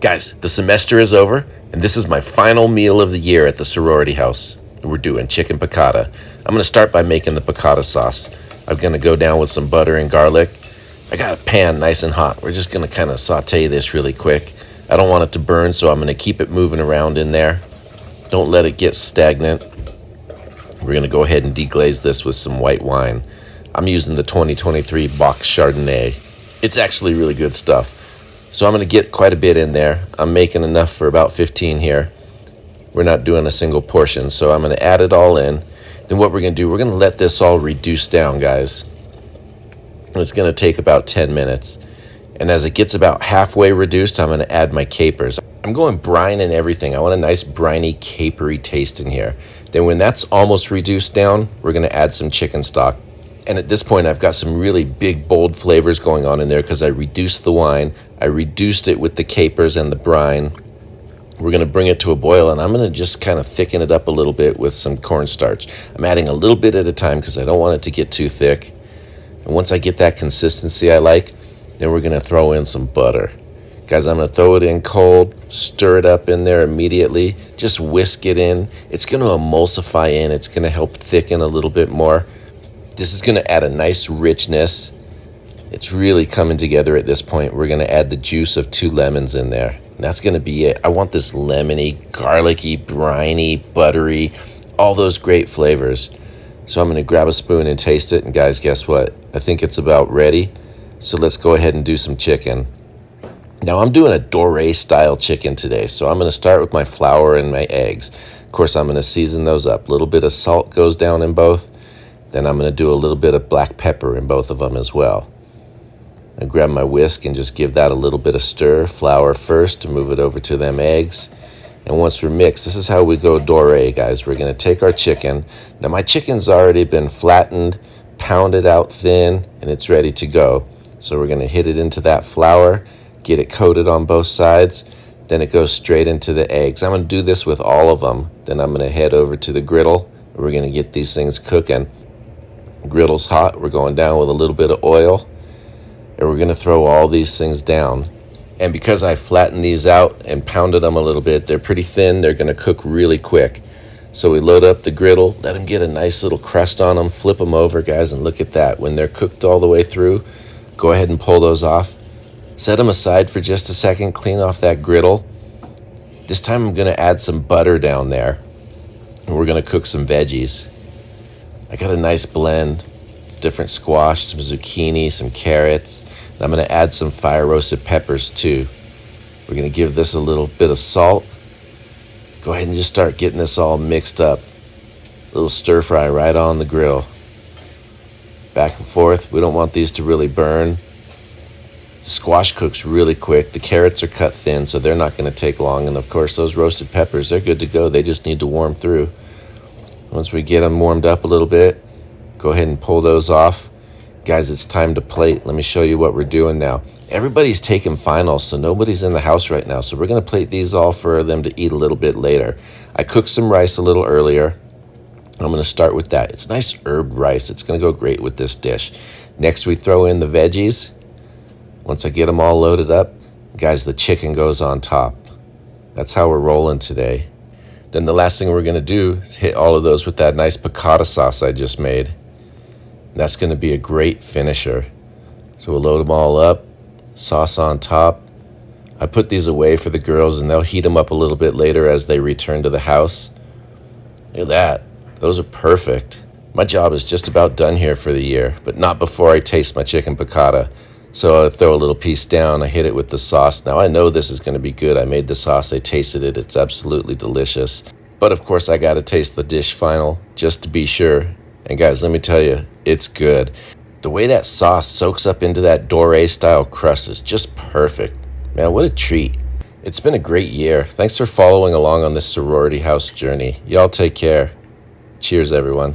Guys, the semester is over, and this is my final meal of the year at the sorority house. We're doing chicken piccata. I'm going to start by making the piccata sauce. I'm going to go down with some butter and garlic. I got a pan nice and hot. We're just going to kind of saute this really quick. I don't want it to burn, so I'm going to keep it moving around in there. Don't let it get stagnant. We're going to go ahead and deglaze this with some white wine. I'm using the 2023 Box Chardonnay. It's actually really good stuff. So I'm going to get quite a bit in there. I'm making enough for about 15 here. We're not doing a single portion, so I'm going to add it all in. Then what we're going to do, we're going to let this all reduce down, guys. And it's going to take about 10 minutes. And as it gets about halfway reduced, I'm going to add my capers. I'm going brine and everything. I want a nice briny, capery taste in here. Then when that's almost reduced down, we're going to add some chicken stock. And at this point, I've got some really big, bold flavors going on in there because I reduced the wine. I reduced it with the capers and the brine. We're going to bring it to a boil, and I'm going to just kind of thicken it up a little bit with some cornstarch. I'm adding a little bit at a time because I don't want it to get too thick. And once I get that consistency I like, then we're going to throw in some butter. Guys, I'm going to throw it in cold, stir it up in there immediately, just whisk it in. It's going to emulsify in. It's going to help thicken a little bit more. This is going to add a nice richness. It's really coming together at this point. We're going to add the juice of 2 lemons in there. And that's going to be it. I want this lemony, garlicky, briny, buttery, all those great flavors. So I'm going to grab a spoon and taste it. And guys, guess what? I think it's about ready. So let's go ahead and do some chicken. Now I'm doing a doré style chicken today. So I'm going to start with my flour and my eggs. Of course, I'm going to season those up. A little bit of salt goes down in both. Then I'm going to do a little bit of black pepper in both of them as well. I grab my whisk and just give that a little bit of stir. Flour first to move it over to them eggs. And once we're mixed, this is how we go doré, guys. We're going to take our chicken. Now my chicken's already been flattened, pounded out thin, and it's ready to go. So we're going to hit it into that flour, get it coated on both sides. Then it goes straight into the eggs. I'm going to do this with all of them. Then I'm going to head over to the griddle. We're going to get these things cooking. Griddle's hot. We're going down with a little bit of oil, and we're going to throw all these things down. And because I flattened these out and pounded them a little bit, they're pretty thin. They're going to cook really quick. So we load up the griddle, let them get a nice little crust on them, flip them over, guys, and look at that. When they're cooked all the way through, go ahead and pull those off. Set them aside for just a second, clean off that griddle. This time I'm going to add some butter down there, and we're going to cook some veggies. I got a nice blend, different squash, some zucchini, some carrots. And I'm going to add some fire roasted peppers too. We're going to give this a little bit of salt. Go ahead and just start getting this all mixed up. A little stir fry right on the grill. Back and forth. We don't want these to really burn. The squash cooks really quick. The carrots are cut thin, so they're not going to take long. And of course, those roasted peppers, they're good to go. They just need to warm through. Once we get them warmed up a little bit, go ahead and pull those off. Guys, it's time to plate. Let me show you what we're doing now. Everybody's taking finals, so nobody's in the house right now. So we're going to plate these all for them to eat a little bit later. I cooked some rice a little earlier. I'm going to start with that. It's nice herb rice. It's going to go great with this dish. Next, we throw in the veggies. Once I get them all loaded up, guys, the chicken goes on top. That's how we're rolling today. Then the last thing we're going to do is hit all of those with that nice piccata sauce I just made. And that's going to be a great finisher. So we'll load them all up, sauce on top. I put these away for the girls, and they'll heat them up a little bit later as they return to the house. Look at that. Those are perfect. My job is just about done here for the year, but not before I taste my chicken piccata. So I throw a little piece down, I hit it with the sauce. Now I know this is going to be good. I made the sauce, I tasted it, it's absolutely delicious. But of course I got to taste the dish final, just to be sure. And guys, let me tell you, it's good. The way that sauce soaks up into that doré style crust is just perfect. Man, what a treat. It's been a great year. Thanks for following along on this sorority house journey. Y'all take care. Cheers, everyone.